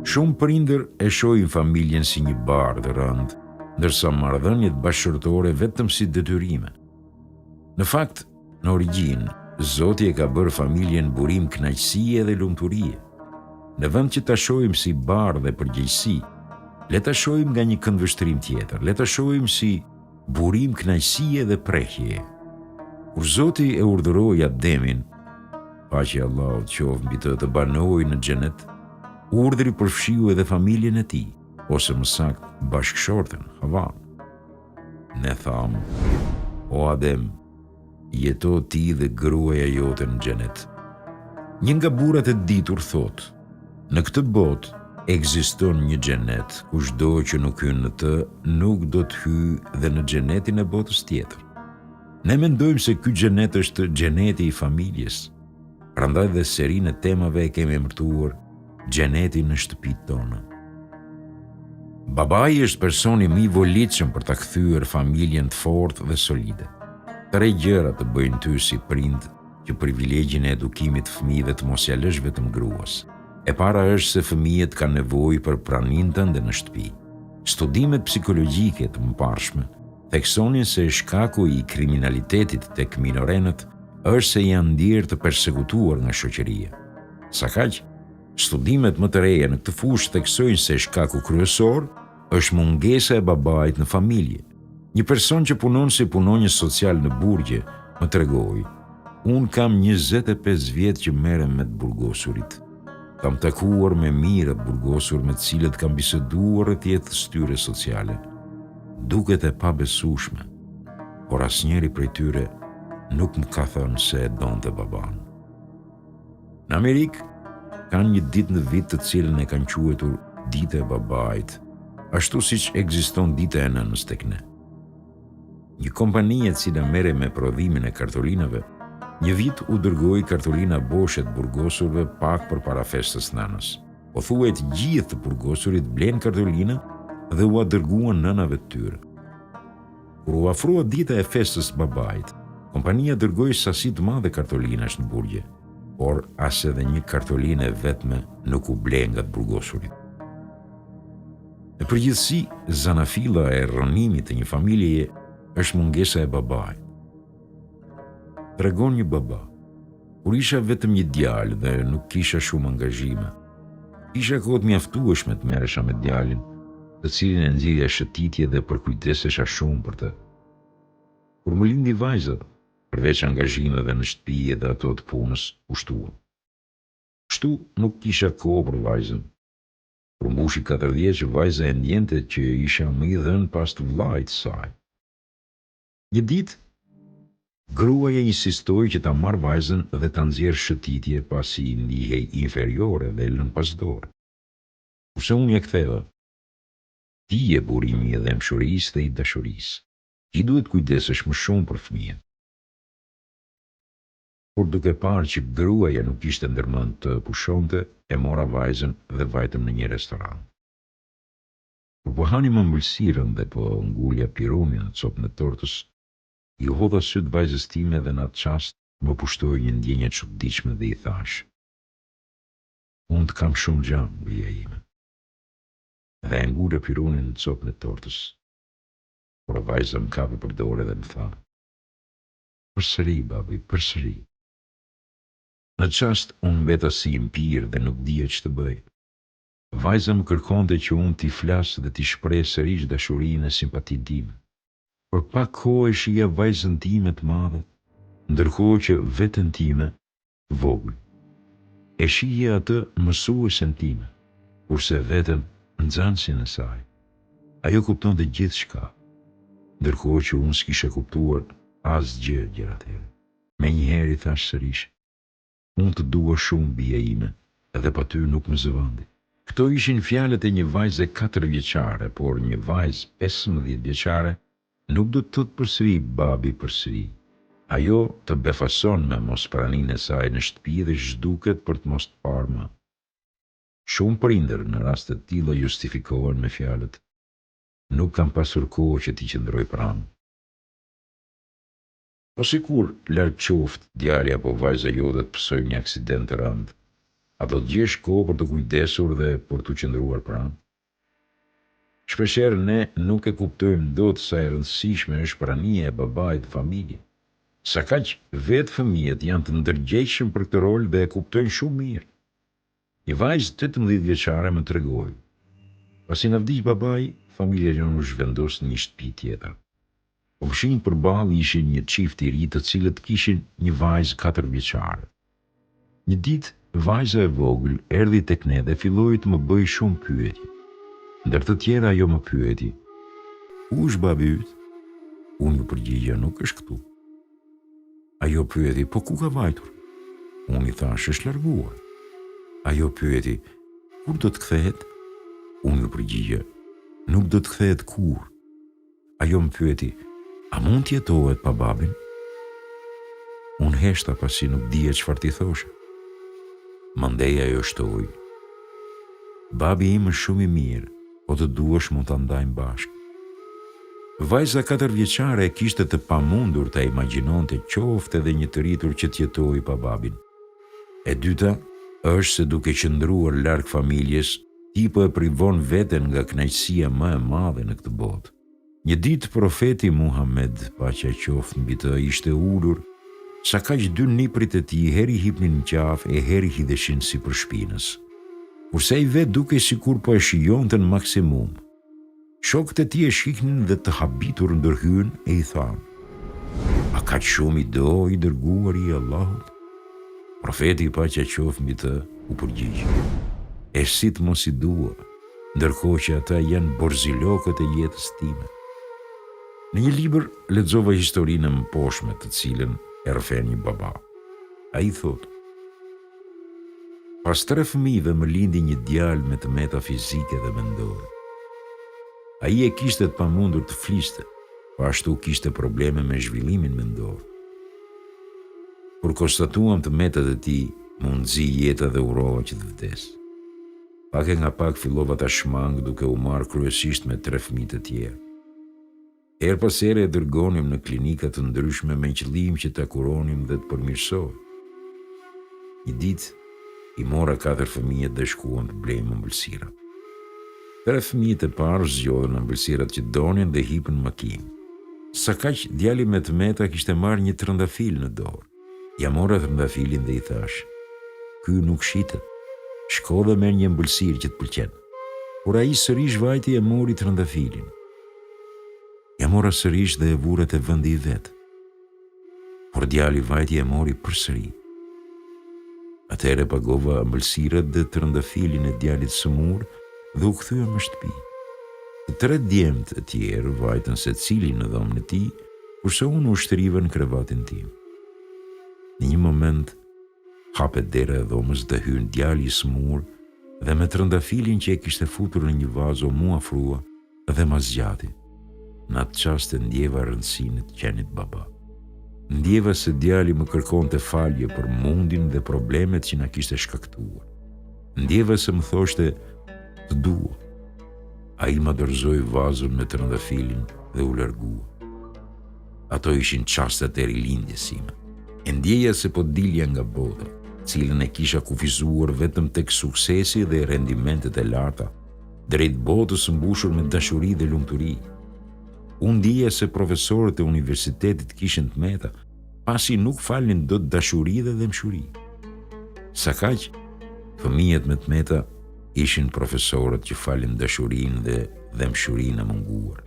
Shumë prindër e shohin familjen si një bardhë rënd, ndërsa marrëdhëniet bashkëtorë vetëm si detyrime. Në fakt, në origjinë, Zoti e ka bërë familjen burim kënaqësie dhe lumturie. Në vend që ta shohim si bardhë dhe përgjegjësi, le ta shohim nga një këndvështrim tjetër, le ta shohim si burim kënaqësie dhe prehje. Kur Zoti e urdhëroi Ademin, paqja e Allahut qoftë mbi të, të banojë në xhenet, urdhri përfshiu edhe familjen e tij, ose më saktë bashkëshorten, Havan. Ne thamë, o Adem, jeto ti dhe gruaja jote në xhenet. Një nga burrat e ditur thotë, në këtë botë ekziston një xhenet, kushdo që nuk hyn në të, nuk do të hyjë dhe në xhenetin e botës tjetër. Ne mendojmë se ky xhenet është xheneti i familjes. Prandaj dhe serinë e temave e kemi emërtuar Xheneti në shtëpitë tona. Babai është personi më i volitshëm për ta kthyer familjen të fortë dhe solide. 3 gjëra të bëjnë ty si prind që privilegjin e edukimit të fëmijëve të mos ja lësh vetëm gruas. E para është se fëmijët kanë nevojë për praninë tënde në shtëpi. Studimet psikologjike të mëparshme theksonin se shkaku i kriminalitetit tek minorenët është se janë ndjerë të persekutuar nga shoqëria. Sa kaq, studimet më të reja në këtë fushë theksojnë se shkaku kryesor është mungesa e babait në familje. Një person që punon si punonjës social në burgje më tregoi, unë kam 25 vjet që merrem me të burgosurit. Kam takuar me mirët burgosur me të cilët kam biseduar rreth jetës tyre sociale. Duket e pabesueshme, por asnjëri prej tyre nuk më ka thënë se e donte baban. Në Amerikë kanë një ditë në vit të cilën e kanë quajtur Dita e babait, ashtu siç ekziston Dita e nënës tek ne. Një kompani e cila merre me prodhimin e kartolinave, një vit u dërgoi kartolina boshe të burgosurve pak përpara festës nënës. Pothuajt gjithë të burgosurit blen kartolina dhe u dërguan nënave të tyre. Kur u afrua dita e festës babait, kompania dërgoi sasi të madhe kartolinash në burgje, por as edhe një kartolinë vetme nuk u ble nga të burgosurit. Në përgjithësi, zanafilla e rrënimit të një familjeje është mungesa e babait. Tregon një baba, kur isha vetëm një djalë dhe nuk kisha shumë angazhime, kisha kohë të mjaftueshme të merresha me djalin, të cilin e nxirja shëtitje dhe përkujdesesha shumë për të. Kur më lindi vajza, përveç angazhimeve në shtëpi dhe ato të punës, u shtuam. Kështu nuk kisha kohë për vajzën. Kur mbushi 4 vjeç, vajza e ndjente që isha më i dhënë pas të vllait saj. Një ditë, gruaja insistoi që ta marr vajzën dhe ta nxjerrë shëtitje pasi ndihej inferiore dhe lën pas dorë. Kurse unë ja ktheva, ti je burimi i dhemshurisë dhe i dashurisë. Ti duhet kujdesesh më shumë për fëmijën. Kur duke parë që gruaja nuk ishte ndërmend të pushonte, e mora vajzën dhe vajtëm në një restoran. Kur po hanim ëmbëlsirën dhe po ngulja pirunin në copën e tortës, i hodha syt vajzës time dhe në atë çast më pushtoi një ndjenjë e çuditshme dhe i thash: unë të kam shumë gjam, gruaja ime. Dhe e ngula pirunin në copën e tortës. Por vajza më kapi për dorë dhe më tha: përsëri, babi, përsëri. Në çast unë mbeta si impir dhe nuk dija ç'të bëj. Vajza më kërkonte që unë t'i flas dhe t'i shpreh sërish dashurinë e simpatinë time. Për pak kohë e shija vajzën time të madhe, ndërkohë që veten time, vogël, e shija atë mësuesen time, kurse veten nxënësin e saj. Ajo kuptonte gjithçka, ndërkohë që unë s'kisha kuptuar asgjë gjëra të tjera. Menjëherë i thash sërish: unë të dua shumë, bija ime, edhe pa ty nuk më zëvendë. Këto ishin fjalët e një vajze 4 vjeçare, por një vajzë 15 vjeçare nuk do të thotë përsëri babi përsëri. Ajo të befason me mospraninë e saj në shtëpi dhe zhduket për të mos të parë më. Shumë prindër në raste të tilla justifikohen me fjalët: nuk kam pasur kohë që t'i qëndroj pranë. Po sikur larg qoftë djali apo vajza jote të pësojë një aksident të rënd, A do të gjesh kohë për të kujdesur dhe për të qëndruar pranë? Shpeshherë ne nuk e kuptojmë dot sa e rëndësishme është prania e babait të familjes. Sa kaq vetë fëmijët janë të ndërgjegjshëm për këtë rol dhe e kuptojnë shumë mirë. Një vajzë 18 vjeçare më tregoi: pasi na vdiq babai, familja jonë u zhvendos në një shtëpi tjetër. Po më shinj përballë ishin një çift i ri të cilët kishin një vajzë 4 vjeçare. Një ditë vajza e vogël erdhi tek ne dhe filloi të më bëjë shumë pyetje. Ndër të tjera ajo më pyeti: ku është babi yt? Unë ju përgjigja: nuk është këtu. Ajo pyeti: po ku ka vajtur? Unë i thash: është larguar. Ajo pyeti: kur do të kthehet? Unë ju përgjigja: nuk do të kthehet kur. Ajo më pyeti: a mund të jetohet pa babin? Unë heshta pasi nuk dija çfarë t'i thosha. Mandej ajo shtoi: babi im është shumë i mirë, po të duash mund ta ndajmë bashkë. Vajza 4 vjeçare kishte të pamundur ta imagjinonte qoftë edhe një të rritur që të jetojë pa babin. E dyta është se duke qëndruar larg familjes, ti po e privon veten nga kënaqësia më e madhe në këtë botë. Një ditë profeti Muhammed, paqja qoftë mbi të, ishte ulur, sa kaq dy niprit e tij heri hipnin në qafë e heri hidheshin sipër shpinës. Kurse ai vetë dukej sikur po e shijonte në maksimum. Shokët e tij e shihnin dhe të habitur ndërhyen e i thanë: a kaq shumë i do i dërguari i Allahut? Profeti paqja qoftë mbi të u përgjigj: e si të mos i dua, ndërkohë që ata janë borzilokët e jetës time. Në një libër lexova historinë e mposhme të cilën e rrëfen një baba. Ai thotë: pas 3 fëmijëve më lindi një djalë me tëmeta fizike dhe mendore. Ai e kishte të pamundur të fliste, po ashtu kishte probleme me zhvillimin mendor. Kur konstatuam tëmetat e tij, më nxi jeta dhe urova që të vdes. Pak e nga pak fillova ta shmang duke u marrë kryesisht me 3 fëmijë të tjerë. Her pas here e dërgonim në klinika të ndryshme me qëllim që ta kuronim dhe të përmirësohej. Një ditë i mora 4 fëmijët dhe shkuan të blejmë ëmbëlsira. 3 fëmijët e parë zgjodhen ëmbëlsirat që donin dhe hipën makinë. Sa kaq djali me tëmeta kishte marrë një trëndafil në dorë. Ja mora trëndafilin dhe i thash: ky nuk shitet. Shko dhe merr një ëmbëlsirë që të pëlqen. Por ai sërish vajti e mori trëndafilin. Ja mora sërish dhe e vura te vendi i vet. Por djali vajti e mori përsëri. Atëherë pagova ëmbëlsirat dhe trëndafilin e djalit sëmur dhe u kthyer në shtëpi. Të 3 djemt e tjerë vajtën secili në dhomën e tij, kurse unë u shtriva në krevatin tim. Në një moment hapet dera e dhomës dhe hyn djali i smur dhe me trëndafilin që e kishte futur në një vazo mu afrua dhe ma zgjati. Në atë çast e ndjeva rëndësinë të qenit baba. Ndjeva se djali më kërkonte falje për mundin dhe problemet që na kishte shkaktuar. Ndjeva se më thoshte: të dua. Ai më dorëzoi vazon me trëndafilin dhe u largua. Ato ishin çastet e rilindjes sime. E ndjeja se po dilja nga bota, cilën e kisha kufizuar vetëm tek suksesi dhe rendimentet e larta, drejt botës mbushur me dashuri dhe lumturi. Unë ndjeja se profesorët e universitetit kishin tmeta, pasi nuk falnin dot dashuri dhe dëmshuri. Sa kaq, fëmijët me tmeta ishin profesorët që falin dashurinë dhe dëmshurinë e munguar.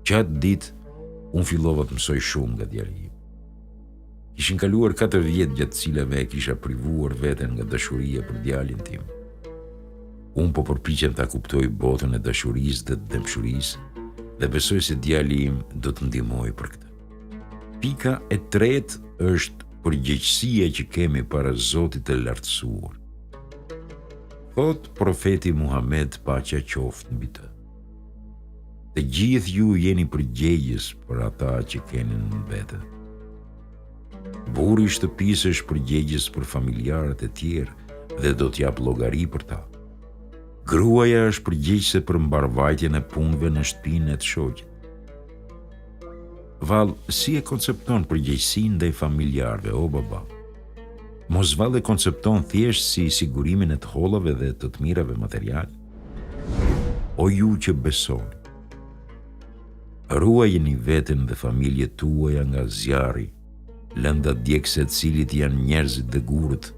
Qatë ditë, unë fillova të mësoj shumë nga djali im. Kishin kaluar 4 vjet gjatë cilave e kisha privuar veten nga dashuria për djalin tim. Unë po përpiqem ta kuptoj botën e dashurisë dhe dëmshurisë dhe besoj se djali im do të ndihmojë për këtë. Pika e tretë është përgjegjësia që kemi para Zotit të lartësuar. Thot profeti Muhammed, paqja qoftë mbi të: të gjithë ju jeni përgjegjës për ata që keni në vete. Burri i shtëpisë është përgjegjës për familjarët e tjerë dhe do t'jap llogari për ta. Gruaja është përgjegjëse për mbarvajtjen e punëve në shtëpinë e të shoqit. Vallë, si e koncepton përgjegjësinë ndaj familjarëve, o baba? Mos valle koncepton thjesht si sigurimin e të hollave dhe të mirave material. O ju që besoni, ruajeni veten dhe familjet tuaja nga zjarri, lënda djegëse të cilit janë njerëzit dhe gurët